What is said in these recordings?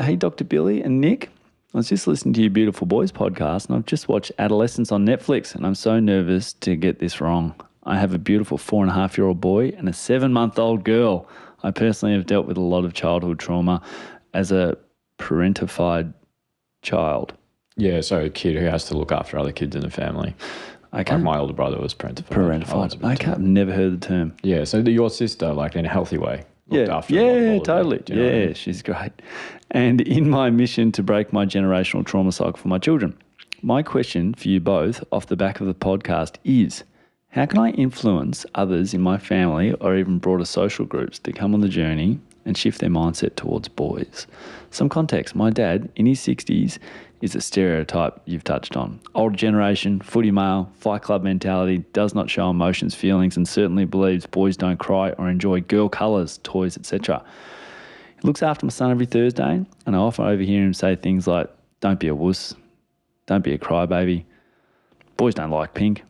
Hey, Dr. Billy and Nick. I was just listening to your Beautiful Boys podcast and I've just watched Adolescence on Netflix and I'm so nervous to get this wrong. I have a beautiful 4.5-year-old boy and a 7-month-old girl. I personally have dealt with a lot of childhood trauma as a parentified child. Yeah, so a kid who has to look after other kids in the family. Okay. Like my older brother was parentified. Parentified. I've never heard the term. Yeah, so your sister, like in a healthy way, looked after totally. Yeah, she's great. And in my mission to break my generational trauma cycle for my children, my question for you both off the back of the podcast is, how can I influence others in my family or even broader social groups to come on the journey and shift their mindset towards boys? Some context, my dad, in his 60s, is a stereotype you've touched on. Older generation, footy male, fight club mentality, does not show emotions, feelings, and certainly believes boys don't cry or enjoy girl colours, toys, etc. He looks after my son every Thursday, and I often overhear him say things like, don't be a wuss, don't be a crybaby, boys don't like pink.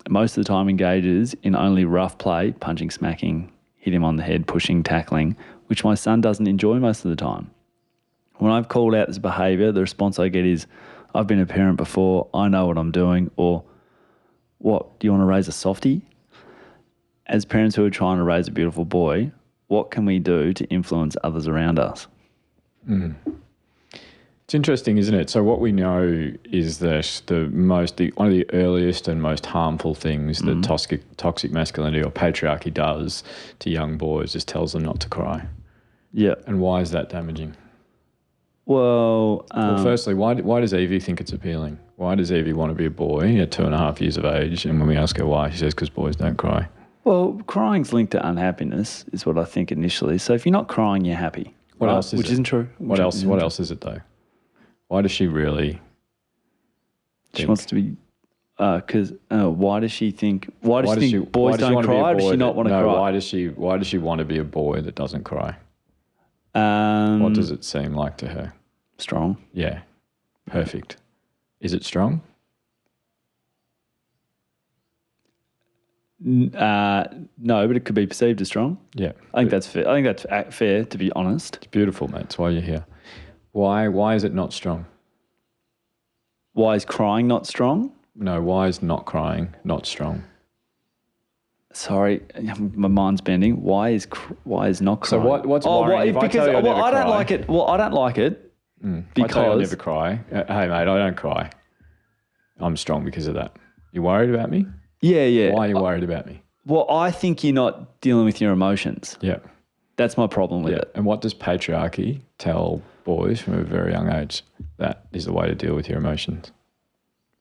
And most of the time engages in only rough play, punching, smacking, hit him on the head, pushing, tackling, which my son doesn't enjoy most of the time. When I've called out this behaviour, the response I get is, I've been a parent before, I know what I'm doing, or what, do you want to raise a softie? As parents who are trying to raise a beautiful boy, what can we do to influence others around us? It's interesting, isn't it? So what we know is that one of the earliest and most harmful things that toxic masculinity or patriarchy does to young boys is tells them not to cry. Yeah. And why is that damaging? Well, firstly, why does Evie think it's appealing? Why does Evie want to be a boy at 2.5 years of age? And when we ask her why, she says, because boys don't cry. Well, crying's linked to unhappiness is what I think initially. So if you're not crying, you're happy. What else is it? Which isn't true. What else is it though? Why does she really She wants to be... why does she think... Why does she think boys don't cry? Does she not want to cry? Why does she want to be a boy that doesn't cry? What does it seem like to her? Strong. Yeah. Perfect. Is it strong? No, but it could be perceived as strong. Yeah. I think that's fair. I think that's fair, to be honest. It's beautiful, mate. That's why you're here. Why is it not strong? Why is crying not strong? No, why is not crying not strong? Sorry, my mind's bending. Why is not crying? So what's worrying? I don't like it. Well, I don't like it because I never cry. Hey, mate, I don't cry. I'm strong because of that. You worried about me? Yeah. Why are you worried about me? Well, I think you're not dealing with your emotions. Yeah. That's my problem with it. And what does patriarchy tell boys from a very young age? That is the way to deal with your emotions.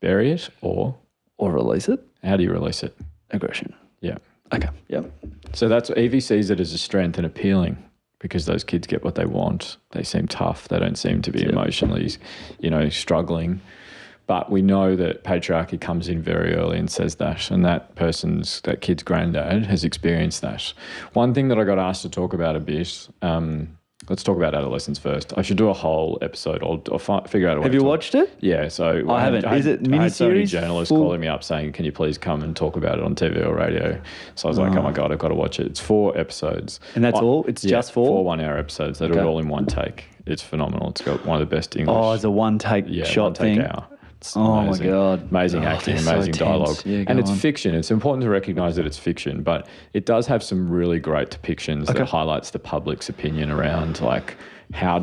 Bury it or release it. How do you release it? Aggression. Yeah. Okay. Yep. So that's Evie sees it as a strength and appealing because those kids get what they want. They seem tough. They don't seem to be emotionally, struggling. But we know that patriarchy comes in very early and says that, and that kid's granddad has experienced that. One thing that I got asked to talk about a bit, let's talk about adolescence first. I should do a whole episode. I'll figure out a way. Have you watched it? Yeah. So I haven't. Is it miniseries? I had so many journalists calling me up saying, can you please come and talk about it on TV or radio? So I was like, oh my God, I've got to watch it. It's 4 episodes. And that's all? It's just 4? 4 1-hour episodes. They do it all in one take. It's phenomenal. It's got one of the best English. Oh, it's a one-take shot thing? Hour. It's amazing. My God. Amazing acting, amazing dialogue. Yeah, and it's fiction. It's important to recognise that it's fiction, but it does have some really great depictions that highlights the public's opinion around like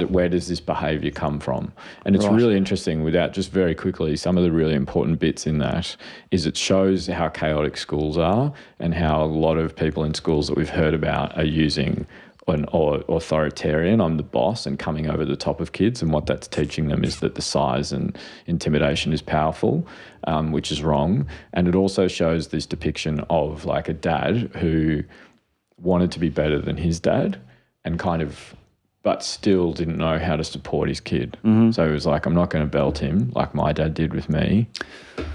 where does this behaviour come from? And it's really interesting just very quickly, some of the really important bits in that is it shows how chaotic schools are and how a lot of people in schools that we've heard about are using or authoritarian, I'm the boss, and coming over the top of kids, and what that's teaching them is that the size and intimidation is powerful, which is wrong. And it also shows this depiction of like a dad who wanted to be better than his dad and but still didn't know how to support his kid. Mm-hmm. So he was like, I'm not going to belt him like my dad did with me,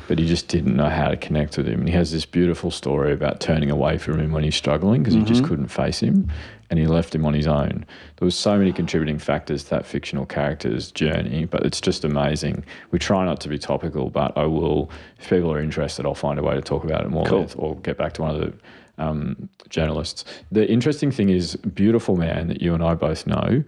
but he just didn't know how to connect with him. And he has this beautiful story about turning away from him when he's struggling because he just couldn't face him, and he left him on his own. There was so many contributing factors to that fictional character's journey, but it's just amazing. We try not to be topical, but I will, if people are interested, I'll find a way to talk about it more or get back to one of the journalists. The interesting thing is, beautiful man that you and I both know,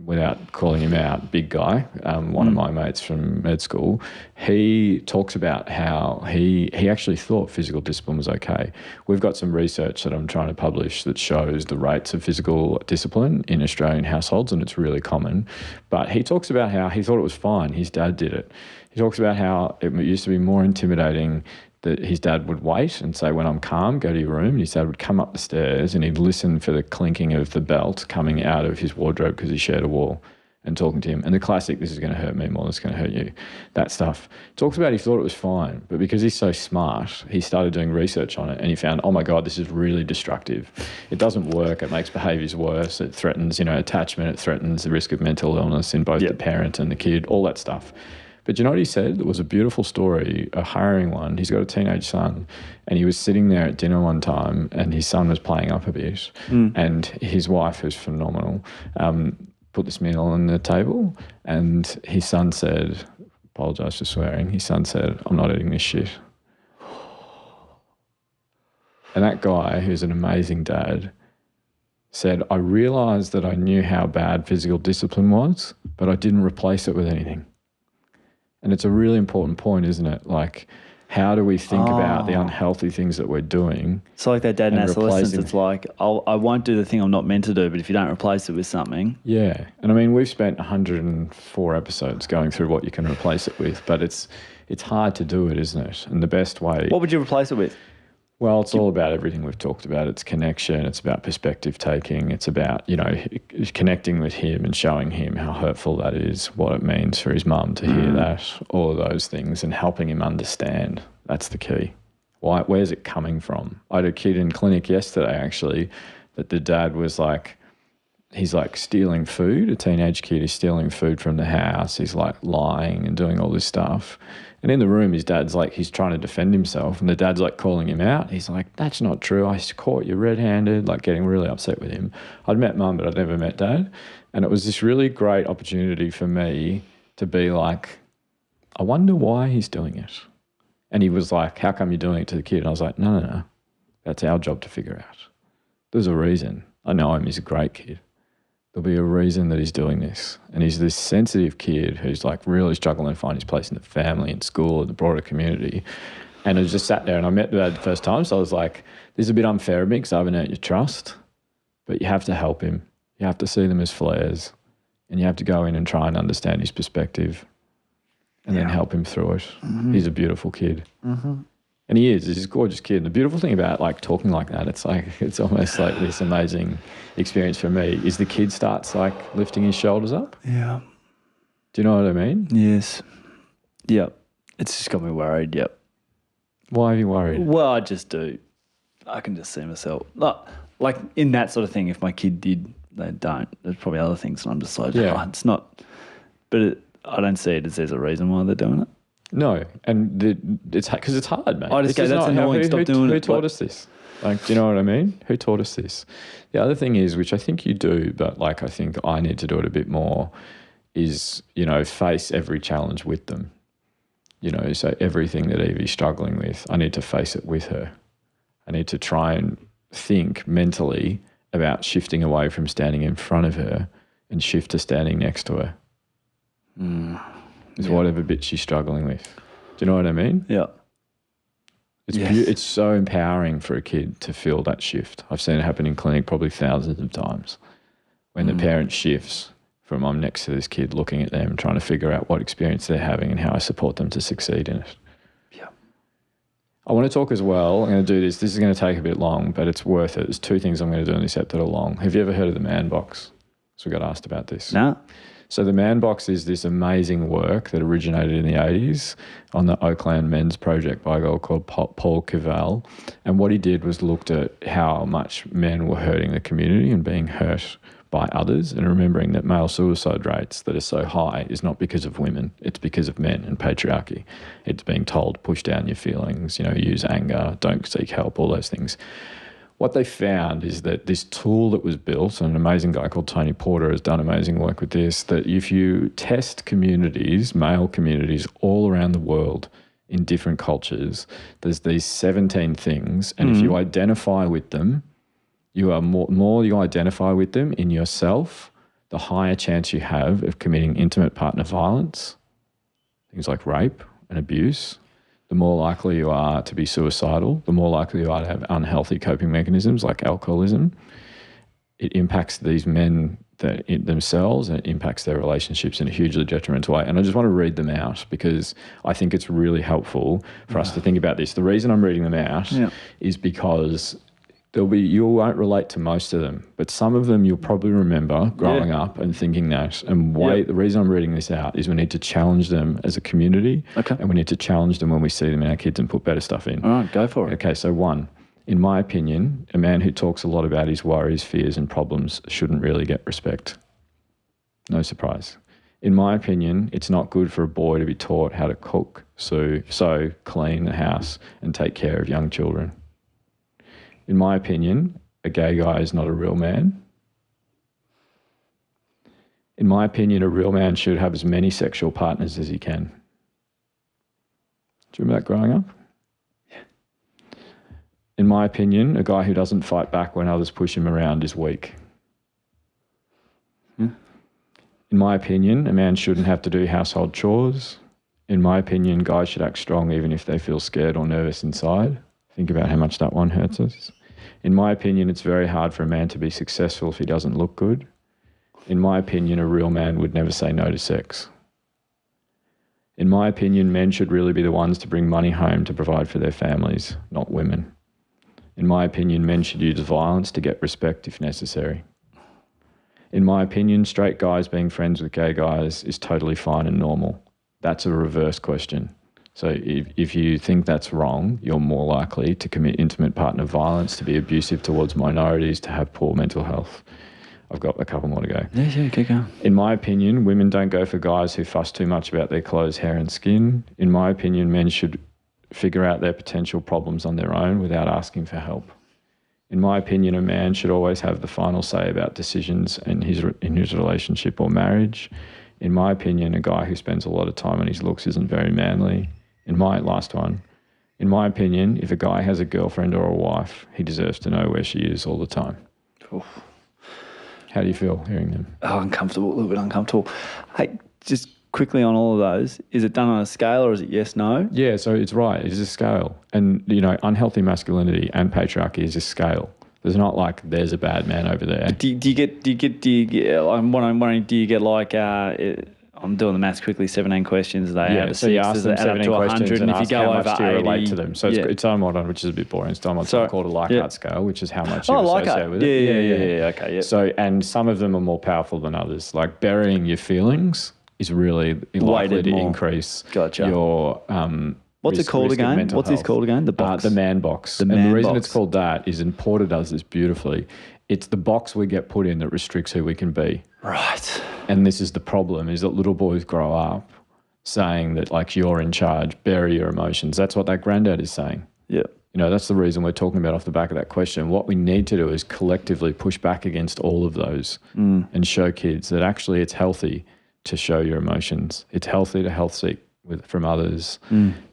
without calling him out, big guy, one of my mates from med school, he talks about how he actually thought physical discipline was okay. We've got some research that I'm trying to publish that shows the rates of physical discipline in Australian households, and it's really common. But he talks about how he thought it was fine. His dad did it. He talks about how it used to be more intimidating that his dad would wait and say, when I'm calm, go to your room. And his dad would come up the stairs and he'd listen for the clinking of the belt coming out of his wardrobe because he shared a wall, and talking to him. And the classic, this is going to hurt me more than it's going to hurt you, that stuff. Talks about he thought it was fine, but because he's so smart, he started doing research on it and he found, oh my God, this is really destructive. It doesn't work. It makes behaviours worse. It threatens, attachment. It threatens the risk of mental illness in both the parent and the kid, all that stuff. But you know what he said? It was a beautiful story, a harrowing one. He's got a teenage son, and he was sitting there at dinner one time and his son was playing up a bit, and his wife, who's phenomenal, put this meal on the table, and his son said, apologise for swearing, his son said, I'm not eating this shit. And that guy, who's an amazing dad, said, I realised that I knew how bad physical discipline was, but I didn't replace it with anything. And it's a really important point, isn't it? Like, how do we think about the unhealthy things that we're doing? It's like that dad in adolescence. It's like, I won't do the thing I'm not meant to do, but if you don't replace it with something. Yeah. And I mean, we've spent 104 episodes going through what you can replace it with, but it's hard to do it, isn't it? And the best way... What would you replace it with? Well, it's all about everything we've talked about. It's connection. It's about perspective taking. It's about, connecting with him and showing him how hurtful that is, what it means for his mum to hear that, all of those things, and helping him understand. That's the key. Where's it coming from? I had a kid in clinic yesterday, actually, that the dad was like, he's like stealing food. A teenage kid is stealing food from the house. He's like lying and doing all this stuff. And in the room, his dad's like, he's trying to defend himself, and the dad's like calling him out. He's like, that's not true. I caught you red-handed, like getting really upset with him. I'd met mum, but I'd never met dad. And it was this really great opportunity for me to be like, I wonder why he's doing it. And he was like, how come you're doing it to the kid? And I was like, no. That's our job to figure out. There's a reason. I know him. He's a great kid. There'll be a reason that he's doing this. And he's this sensitive kid who's like really struggling to find his place in the family and school and the broader community. And I just sat there and I met Dad the first time. So I was like, this is a bit unfair of me because I haven't earned your trust, but you have to help him. You have to see them as flares, and you have to go in and try and understand his perspective and then help him through it. He's a beautiful kid. And he is. He's a gorgeous kid. And the beautiful thing about like talking like that, it's almost like this amazing experience for me, is the kid starts like lifting his shoulders up. Yeah. Do you know what I mean? Yes. Yep. It's just got me worried. Yep. Why are you worried? Well, I just do. I can just see myself. Like in that sort of thing, if my kid did, they don't. There's probably other things, and I'm just like, it's not. But I don't see it as there's a reason why they're doing it. No, and it's because it's hard, mate. I just go, that's annoying, stop doing it. Who taught us this? Like, do you know what I mean? Who taught us this? The other thing is, which I think you do, but like I think I need to do it a bit more, is, face every challenge with them. So everything that Evie's struggling with, I need to face it with her. I need to try and think mentally about shifting away from standing in front of her and shift to standing next to her. Whatever bit she's struggling with. Do you know what I mean? Yeah. It's so empowering for a kid to feel that shift. I've seen it happen in clinic probably thousands of times when the parent shifts from I'm next to this kid looking at them, trying to figure out what experience they're having and how I support them to succeed in it. Yeah. I want to talk as well. I'm going to do this. This is going to take a bit long, but it's worth it. There's two things I'm going to do in this ep that are long. Have you ever heard of the Man Box? So we got asked about this. No. So the Man Box is this amazing work that originated in the 80s on the Oakland Men's Project by a guy called Paul Cavell. And what he did was looked at how much men were hurting the community and being hurt by others, and remembering that male suicide rates that are so high is not because of women, it's because of men and patriarchy. It's being told, push down your feelings, use anger, don't seek help, all those things. What they found is that this tool that was built, and an amazing guy called Tony Porter has done amazing work with this, that if you test communities, male communities all around the world in different cultures, there's these 17 things. And if you identify with them, you are more you identify with them in yourself, the higher chance you have of committing intimate partner violence, things like rape and abuse. The more likely you are to be suicidal, the more likely you are to have unhealthy coping mechanisms like alcoholism. It impacts these men themselves, and it impacts their relationships in a hugely detrimental way. And I just want to read them out because I think it's really helpful for us to think about this. The reason I'm reading them out is because you won't relate to most of them, but some of them you'll probably remember growing up and thinking that. And the reason I'm reading this out is we need to challenge them as a community, and we need to challenge them when we see them in our kids and put better stuff in. All right, go for it. Okay, so 1, in my opinion, a man who talks a lot about his worries, fears and problems shouldn't really get respect. No surprise. In my opinion, it's not good for a boy to be taught how to cook, sew, clean the house and take care of young children. In my opinion, a gay guy is not a real man. In my opinion, a real man should have as many sexual partners as he can. Do you remember that growing up? Yeah. In my opinion, a guy who doesn't fight back when others push him around is weak. In my opinion, a man shouldn't have to do household chores. In my opinion, guys should act strong even if they feel scared or nervous inside. Think about how much that one hurts us. In my opinion, it's very hard for a man to be successful if he doesn't look good. In my opinion, a real man would never say no to sex. In my opinion, men should really be the ones to bring money home to provide for their families, not women. In my opinion, men should use violence to get respect if necessary. In my opinion, straight guys being friends with gay guys is totally fine and normal. That's a reverse question. So if you think that's wrong, you're more likely to commit intimate partner violence, to be abusive towards minorities, to have poor mental health. I've got a couple more to go. Yeah, keep going. In my opinion, women don't go for guys who fuss too much about their clothes, hair and skin. In my opinion, men should figure out their potential problems on their own without asking for help. In my opinion, a man should always have the final say about decisions in his relationship or marriage. In my opinion, a guy who spends a lot of time on his looks isn't very manly. In my opinion, if a guy has a girlfriend or a wife, he deserves to know where she is all the time. Oof. How do you feel hearing them? Oh, uncomfortable, a little bit uncomfortable. Hey, just quickly on all of those, is it done on a scale or is it yes, no? Yeah, so it's right. It's a scale. And, unhealthy masculinity and patriarchy is a scale. There's not like there's a bad man over there. Do you get, I'm wondering, do you get like, I'm doing the maths quickly, 17 questions. They out of so you 6, ask them 17 questions and if you go over how much 80, do you relate to them. So it's done modern, which is a bit boring. It's done what's called a Likert scale, which is how much you associate with it. Yeah, okay. Yeah. So, and some of them are more powerful than others. Like burying your feelings is really likely to increase your What's it called again? What's this called again? The box? The man box. The reason it's called that is, and Porter does this beautifully, it's the box we get put in that restricts who we can be. Right. And this is the problem, is that little boys grow up saying that, like, you're in charge, bury your emotions. That's what that granddad is saying. Yeah. That's the reason we're talking about off the back of that question. What we need to do is collectively push back against all of those and show kids that actually it's healthy to show your emotions. It's healthy to health seek from others.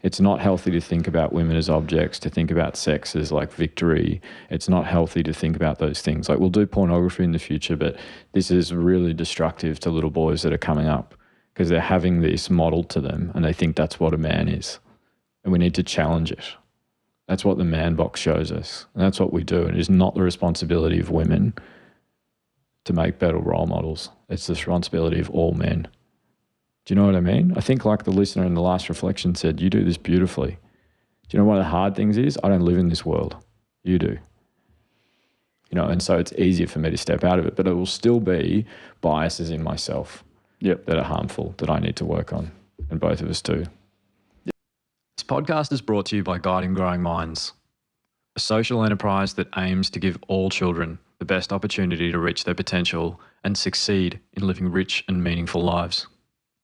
It's not healthy to think about women as objects, to think about sex as like victory. It's not healthy to think about those things. Like, we'll do pornography in the future, but this is really destructive to little boys that are coming up because they're having this modeled to them and they think that's what a man is. And we need to challenge it. That's what the man box shows us. And that's what we do. And it is not the responsibility of women to make better role models. It's the responsibility of all men. Do you know what I mean? I think, like the listener in the last reflection said, you do this beautifully. Do you know one of the hard things is? I don't live in this world. You do. And so it's easier for me to step out of it, but it will still be biases in myself that are harmful that I need to work on, and both of us do. This podcast is brought to you by Guiding Growing Minds, a social enterprise that aims to give all children the best opportunity to reach their potential and succeed in living rich and meaningful lives.